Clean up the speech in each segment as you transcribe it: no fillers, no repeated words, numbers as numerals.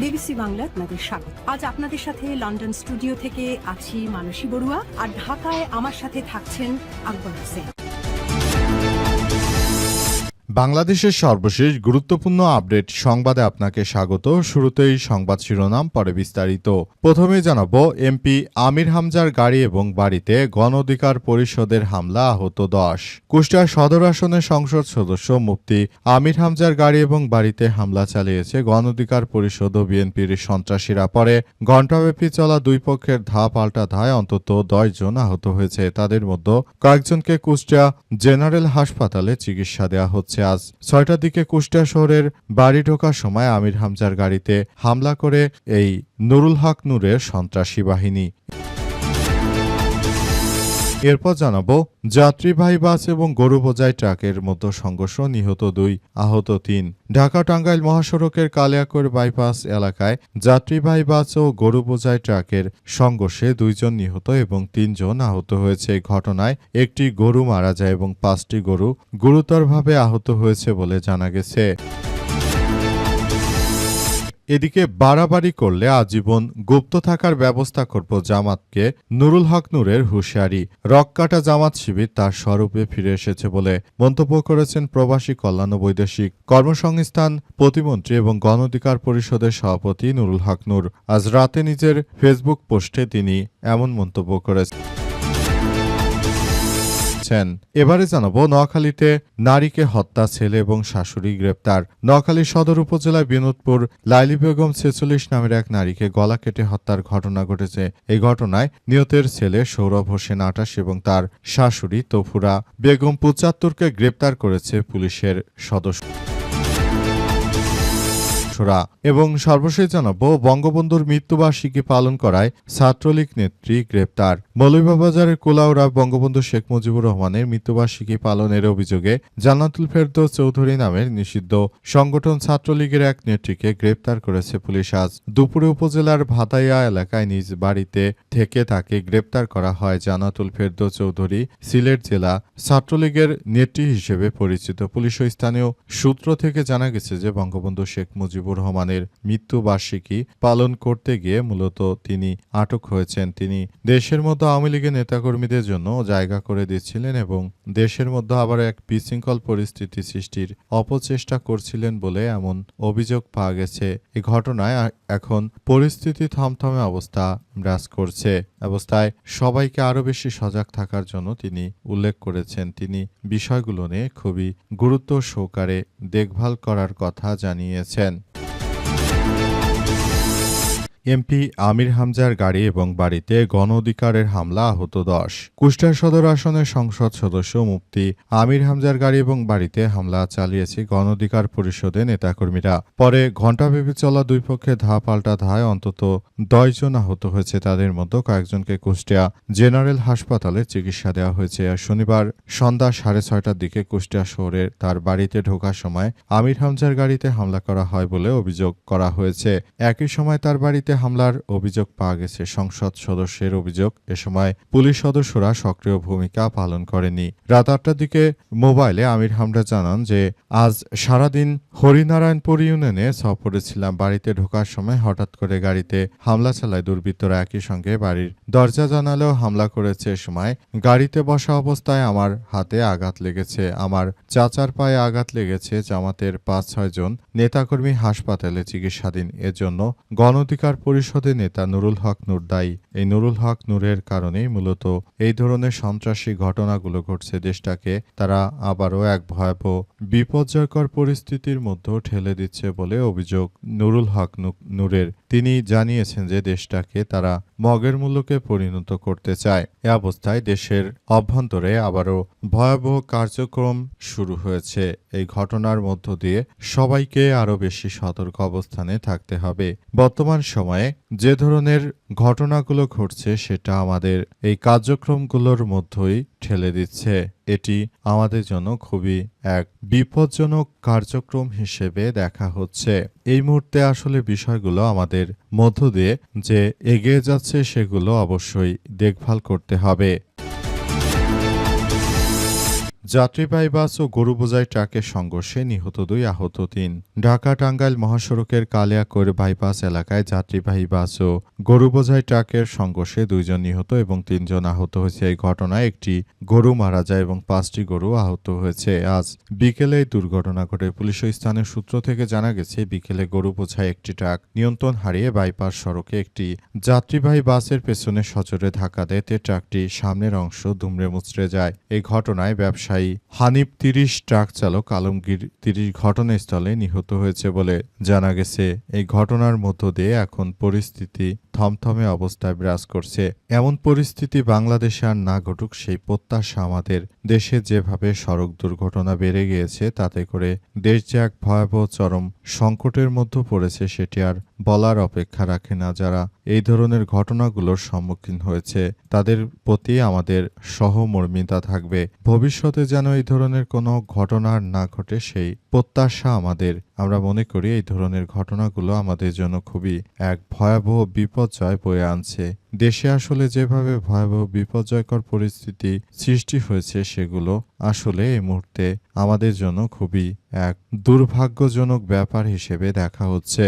BBC Bangla আপনাদের স্বাগত। আজ আপনাদের সাথে লন্ডন স্টুডিও থেকে আছি মানসী বড়ুয়া, আর ঢাকায় আমার সাথে থাকছেন আকবর হোসেন। বাংলাদেশের সর্বশেষ গুরুত্বপূর্ণ আপডেট সংবাদে আপনাকে স্বাগত। শুরুতেই সংবাদ শিরোনাম, পরে বিস্তারিত। প্রথমে জানাবো, এমপি আমির হামজার গাড়ি এবং বাড়িতে গণ অধিকার পরিষদের হামলা, আহত 10। কুষ্টিয়া সদর আসনের সংসদ সদস্য মুফতি আমির হামজার গাড়ি এবং বাড়িতে হামলা চালিয়েছে গণ অধিকার পরিষদ ও বিএনপির সন্ত্রাসীরা। পরে ঘণ্টাব্যাপী চলা দুই পক্ষের ধাপ পাল্টা ধায় অন্তত 10 জন আহত হয়েছে। তাদের মধ্যে কয়েকজনকে কুষ্টিয়া জেনারেল হাসপাতালে চিকিৎসা দেওয়া হচ্ছে। আজ 6টার দিকে কুষ্টিয়া শহরের বাড়ি ঢোকার সময় আমির হামজার গাড়িতে হামলা করে এই নুরুল হক নূরের সন্ত্রাসী বাহিনী। এরপর জানাবো, যাত্রীবাহী বাস এবং গরু বোঝাই ট্রাকের মধ্যে সংঘর্ষ, নিহত 2, আহত 3। ঢাকা টাঙ্গাইল মহাসড়কের কালিয়াকৈর বাইপাস এলাকায় যাত্রীবাহী বাস ও গরু বোঝাই ট্রাকের সংঘর্ষে 2 জন নিহত এবং 3 জন আহত হয়েছে। এই ঘটনায় একটি গরু মারা যায় এবং 5টি গরু গুরুতরভাবে আহত হয়েছে বলে জানা গেছে। এদিকে বাড়াবাড়ি করলে আজীবন গুপ্ত থাকার ব্যবস্থা করব জামাতকে নুরুল হক নূরের হুঁশিয়ারি। রককাটা জামাত শিবির তার স্বরূপে ফিরে এসেছে বলে মন্তব্য করেছেন প্রবাসী কল্যাণ ও বৈদেশিক কর্মসংস্থান প্রতিমন্ত্রী এবং গণ অধিকার পরিষদের সভাপতি নুরুল হক নূর। আজ রাতে নিজের ফেসবুক পোস্টে তিনি এমন মন্তব্য করেছেন। এবারে জানাবো, নোয়াখালীতে নারীকে হত্যা, ছেলে এবং শাশুড়ি গ্রেপ্তার। নোয়াখালী সদর উপজেলায় বিনোদপুর লাইলি বেগম 46 নামের এক নারীকে গলা কেটে হত্যার ঘটনা ঘটেছে। এই ঘটনায় নিহতের ছেলে সৌরভ হোসেন 28 এবং তার শাশুড়ি তফুরা বেগম 75কে গ্রেপ্তার করেছে পুলিশের সদস্য। এবং সর্বশেষ জানাবো, বঙ্গবন্ধুর মৃত্যুবার্ষিকী পালন করায় ছাত্রলীগ নেত্রী গ্রেপ্তার। মৌলভীবাজারের কুলাউড়া বঙ্গবন্ধু শেখ মুজিবুর রহমানের মৃত্যুবার্ষিকী পালনের অভিযোগে জান্নাতুল ফেরদৌস চৌধুরী নামের নিষিদ্ধ সংগঠন ছাত্রলীগের এক নেত্রীকে গ্রেপ্তার করেছে পুলিশ। আজ দুপুরে উপজেলার ভাতাইয়া এলাকায় নিজ বাড়িতে থেকে তাকে গ্রেপ্তার করা হয়। জান্নাতুল ফেরদৌস চৌধুরী সিলেট জেলা ছাত্রলীগের নেত্রী হিসেবে পরিচিত। পুলিশ ও স্থানীয় সূত্র থেকে জানা গেছে যে বঙ্গবন্ধু শেখ মুজিবুর রহমানের মৃত্যুবার্ষিকী পালন করতে গিয়ে মূলত তিনি আটক হয়েছেন। তিনি দেশের মধ্যে আওয়ামী লীগের নেতাকর্মীদের জন্য জায়গা করে দিচ্ছিলেন এবং দেশের মধ্যে আবার এক বিশৃঙ্খল পরিস্থিতি সৃষ্টির অপচেষ্টা করছিলেন বলে এমন অভিযোগ পাওয়া গেছে। এই ঘটনায় এখন পরিস্থিতি থমথমে অবস্থা বিরাজ করছে। অবস্থায় সবাইকে আরো বেশি সজাগ থাকার জন্য তিনি উল্লেখ করেছেন। তিনি বিষয়গুলো নিয়ে খুবই গুরুত্ব সহকারে দেখভাল করার কথা জানিয়েছেন। এমপি আমির হামজার গাড়ি এবং বাড়িতে গণ অধিকারের হামলা, আহত 10। কুষ্টিয়া সদর আসনের সংসদ সদস্য মুফতি আমির হামজার গাড়ি এবং বাড়িতে হামলা চালিয়েছে গণ অধিকার পরিষদের নেতাকর্মীরা। পরে ঘণ্টাব্যাপী চলা দুই পক্ষে ধাপ পাল্টা ধায় অন্তত 10 জন আহত হয়েছে। তাদের মধ্যে কয়েকজনকে কুষ্টিয়া জেনারেল হাসপাতালে চিকিৎসা দেওয়া হয়েছে। আর শনিবার সন্ধ্যা 6:30টার দিকে কুষ্টিয়া শহরের তার বাড়িতে ঢোকার সময় আমির হামজার গাড়িতে হামলা করা হয় বলে অভিযোগ করা হয়েছে। একই সময় তার বাড়িতে হামলার অভিযোগ পাওয়া গেছে। সংসদ সদস্যের অভিযোগ, এ সময় পুলিশ সদস্যরা সক্রিয় ভূমিকা পালন করেনি। রাত 8টার দিকে মোবাইলে আমির হামজা জানান যে আজ সারাদিন হরিনারায়ণপুর ইউনিয়নে সফরে ছিলাম। বাড়িতে ঢোকার সময় হঠাৎ করে গাড়িতে হামলা চালায় দুর্বৃত্তরা। একই সঙ্গে বাড়ির দরজা জানালেও হামলা করেছে। এ সময় গাড়িতে বসা অবস্থায় আমার হাতে আঘাত লেগেছে, আমার চাচার পায়ে আঘাত লেগেছে। জামাতের 5-6 জন নেতাকর্মী হাসপাতালে চিকিৎসাধীন। এজন্য গণ অধিকার পরিষদের নেতা নুরুল হক নূর দায়ী। এই নুরুল হক নূরের কারণেই মূলত এই ধরনের সন্ত্রাসী ঘটনাগুলো ঘটছে। দেশটাকে তারা আবারও এক ভয়াবহ বিপর্যয়কর পরিস্থিতির মধ্যে ঠেলে দিচ্ছে বলে অভিযোগ নুরুল হক নূরের। তিনি জানিয়েছেন যে দেশটাকে তারা মগের মূল্যকে পরিণত করতে চায়। এ অবস্থায় দেশের অভ্যন্তরে আবারও ভয়াবহ কার্যক্রম শুরু হয়েছে। এই ঘটনার মধ্য দিয়ে সবাইকে আরও বেশি সতর্ক অবস্থানে থাকতে হবে। বর্তমান সময়ে যে ধরনের ঘটনাগুলো ঘটছে সেটা আমাদের এই কার্যক্রমগুলোর মধ্যেই ঠেলে দিচ্ছে। এটি আমাদের জন্য খুবই এক বিপজ্জনক কার্যক্রম হিসেবে দেখা হচ্ছে। এই মুহূর্তে আসলে বিষয়গুলো আমাদের মধ্য দিয়ে যে এগিয়ে যাচ্ছে সেগুলো অবশ্যই দেখভাল করতে হবে। যাত্রীবাহী বাস ও গরু বোঝাই ট্রাকের সংঘর্ষে নিহত 2, আহত 3। ঢাকা টাঙ্গাইল মহাসড়কের কালিয়াকৈর বাইপাস এলাকায় যাত্রীবাহী বাস ও গরু বোঝাই ট্রাকের সংঘর্ষে 2 জন নিহত এবং 3 জন আহত হয়েছে। এই ঘটনায় একটি গরু মারা যায় এবং 5টি গরু আহত হয়েছে। আজ বিকেলে এই দুর্ঘটনা ঘটে। পুলিশ ও স্থানীয় সূত্র থেকে জানা গেছে, বিকেলে গরু বোঝাই একটি ট্রাক নিয়ন্ত্রণ হারিয়ে বাইপাস সড়কে একটি যাত্রীবাহী বাসের পেছনে সজোরে ধাক্কা দেয়। ট্রাকটি সামনের অংশ দুমড়ে মুচড়ে যায়। এই ঘটনায় ব্যবসায়ী হানিফ 30, ট্রাক চালক আলমগীর 30 ঘটনাস্থলে নিহত হয়েছে বলে জানা গেছে। এই ঘটনার মধ্য দিয়ে এখন পরিস্থিতি থমথমে অবস্থায় বিরাজ করছে। এমন পরিস্থিতি বাংলাদেশে আর না ঘটুক সেই প্রত্যাশা আমাদের। দেশে যেভাবে সড়ক দুর্ঘটনা বেড়ে গিয়েছে, তাতে করে দেশ যে এক ভয়াবহ চরম সংকটের মধ্যে পড়েছে সেটি আর বলার অপেক্ষা রাখে না। যারা এই ধরনের ঘটনাগুলোর সম্মুখীন হয়েছে তাদের প্রতি আমাদের সহমর্মিতা থাকবে। ভবিষ্যতে যেন এই ধরনের কোনো ঘটনা না ঘটে সেই প্রত্যাশা আমাদের। আমরা মনে করি এই ধরনের ঘটনাগুলো আমাদের জন্য খুবই এক ভয়াবহ বিপর্যয় বয়ে আনছে। দেশে আসলে যেভাবে ভয়াবহ বিপর্যয়কর পরিস্থিতি সৃষ্টি হয়েছে সেগুলো আসলে এই মুহূর্তে আমাদের জন্য খুবই এক দুর্ভাগ্যজনক ব্যাপার হিসেবে দেখা হচ্ছে।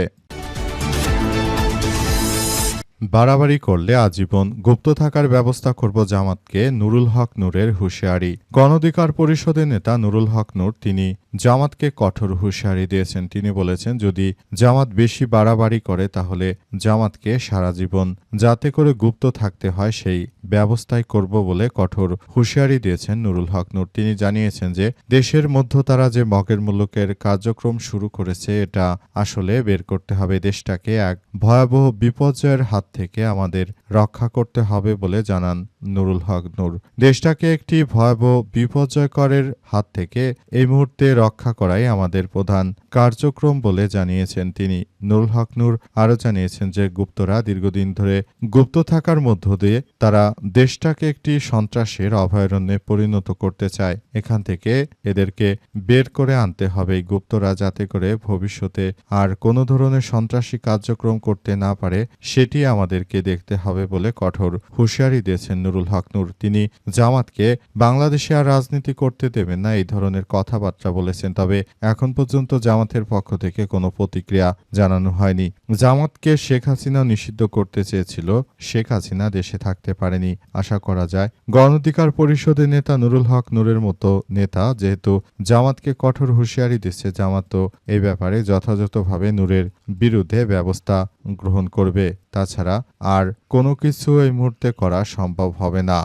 বাড়াবাড়ি করলে আজীবন গুপ্ত থাকার ব্যবস্থা করব জামাতকে নুরুল হক নূরের হুঁশিয়ারি। গণ অধিকার পরিষদের নেতা নুরুল হক নূর তিনি জামাতকে কঠোর হুঁশিয়ারি দিয়েছেন। তিনি বলেছেন, যদি জামাত বেশি বাড়াবাড়ি করে তাহলে জামাতকে সারা জীবন যাতে করে গুপ্ত থাকতে হয় সেই ব্যবস্থাই করব বলে কঠোর হুঁশিয়ারি দিয়েছেন নুরুল হক নূর। তিনি জানিয়েছেন যে দেশের মধ্য তারা যে মগের মুলুকের কার্যক্রম শুরু করেছে এটা আসলে বের করতে হবে। দেশটাকে এক ভয়াবহ বিপর্যয়ের হাত থেকে আমাদের রক্ষা করতে হবে বলে জানান নুরুল হক নূর। দেশটাকে একটি ভয়াবহ বিপর্যয়করের হাত থেকে এই মুহূর্তে রক্ষা করাই আমাদের প্রধান কার্যক্রম বলে জানিয়েছেন তিনি। নুরুল হক নূর আরও জানিয়েছেন যে গুপ্তরা দীর্ঘদিন ধরে গুপ্ত থাকার মধ্য দিয়ে তারা দেশটাকে একটি সন্ত্রাসের অভয়ারণ্যে পরিণত করতে চায়। এখান থেকে এদেরকে বের করে আনতে হবে। গুপ্তরা যাতে করে ভবিষ্যতে আর কোনো ধরনের সন্ত্রাসী কার্যক্রম করতে না পারে সেটি আমাদেরকে দেখতে হবে বলে কঠোর হুঁশিয়ারি দিয়েছেন নুরুল হক নূর। তিনি জামাতকে বাংলাদেশে আর রাজনীতি করতে দেবেন না এই ধরনের কথাবার্তা বলেছেন। তবে এখন পর্যন্ত জামাতের পক্ষ থেকে কোনো প্রতিক্রিয়া জানানো হয়নি। জামাতকে শেখ হাসিনা নিষিদ্ধ করতে চেয়েছিল, শেখ হাসিনা দেশে থাকতে পারেনি। আশা করা যায় গণ অধিকার পরিষদের নেতা নুরুল হক নূরের মতো নেতা যেহেতু জামাতকে কঠোর হুঁশিয়ারি দিচ্ছে, জামাত তো এই ব্যাপারে যথাযথভাবে নূরের বিরুদ্ধে ব্যবস্থা গ্রহণ করবে। তাছাড়া আর কোনো কিছু এই মুহূর্তে করা সম্ভব হবে না।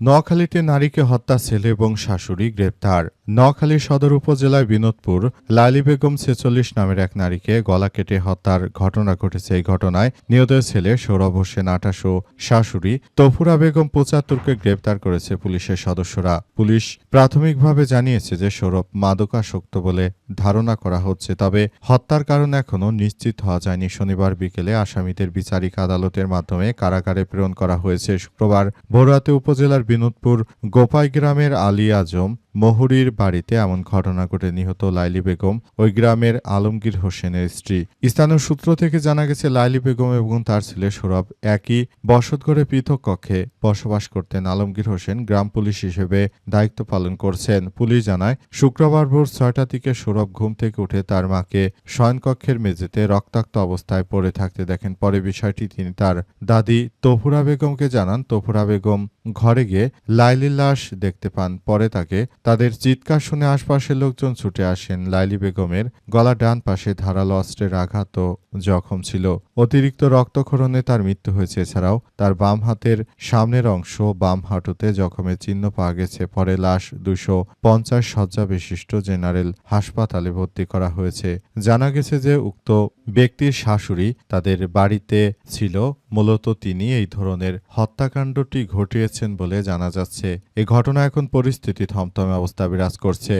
নোয়াখালীতে নারীকে হত্যা ছেলে এবং শাশুড়ি গ্রেপ্তার। নোয়াখালী সদর উপজেলার বিনোদপুর লাইলি বেগম 46 নামের এক নারীকে গলা কেটে হত্যার ঘটনা ঘটেছে। এই ঘটনায় নিহত ছেলে সৌরভ হোসেন 28 ও শাশুড়ি তফুরা বেগম 75কে গ্রেপ্তার করেছে পুলিশের সদস্যরা। পুলিশ প্রাথমিকভাবে জানিয়েছে যে সৌরভ মাদকাসক্ত বলে ধারণা করা হচ্ছে, তবে হত্যার কারণ এখনও নিশ্চিত হওয়া যায়নি। শনিবার বিকেলে আসামিদের বিচারিক আদালতের মাধ্যমে কারাগারে প্রেরণ করা হয়েছে। শুক্রবার ভোররাতে উপজেলার বিনোদপুর গোপাই গ্রামের আলী আজম মহুরির বাড়িতে এমন ঘটনা ঘটে। নিহত লাইলি বেগম ওই গ্রামের আলমগীর হোসেনের স্ত্রী। স্থানীয় সূত্র থেকে জানা গেছে, লাইলি বেগম এবং তার ছেলে সৌরভ একই বসতঘরে পৃথক কক্ষে বসবাস করতেন। আলমগীর হোসেন গ্রাম পুলিশ হিসেবে দায়িত্ব পালন করছেন। পুলিশ জানায়, শুক্রবার ভোর 6টার দিকে সৌরভ ঘুম থেকে উঠে তার মাকে শয়নকক্ষের মেঝেতে রক্তাক্ত অবস্থায় পড়ে থাকতে দেখেন। পরে বিষয়টি তিনি তার দাদি তফুরা বেগমকে জানান। তফুরা বেগম ঘরে গিয়ে লাইলির লাশ দেখতে পান। পরে তাদের চিৎকার শুনে আশপাশের লোকজন ছুটে আসেন। লাইলি বেগমের গলা ডান পাশে ধারালো অস্ত্রের আঘাত ও জখম ছিল। অতিরিক্ত রক্তক্ষরণে তার মৃত্যু হয়েছে। এছাড়াও তার বাম হাতের সামনের অংশ বাম হাঁটুতে জখমের চিহ্ন পাওয়া গেছে। পরে লাশ 250 শয্যা বিশিষ্ট জেনারেল হাসপাতালে ভর্তি করা হয়েছে। জানা গেছে যে উক্ত ব্যক্তির শাশুড়ি তাদের বাড়িতে ছিল। মূলত তিনি এই ধরনের হত্যাকাণ্ডটি ঘটিয়েছেন বলে জানা যাচ্ছে। এই ঘটনা এখন পরিস্থিতি থমথমে অবস্থা বিরাজ করছে।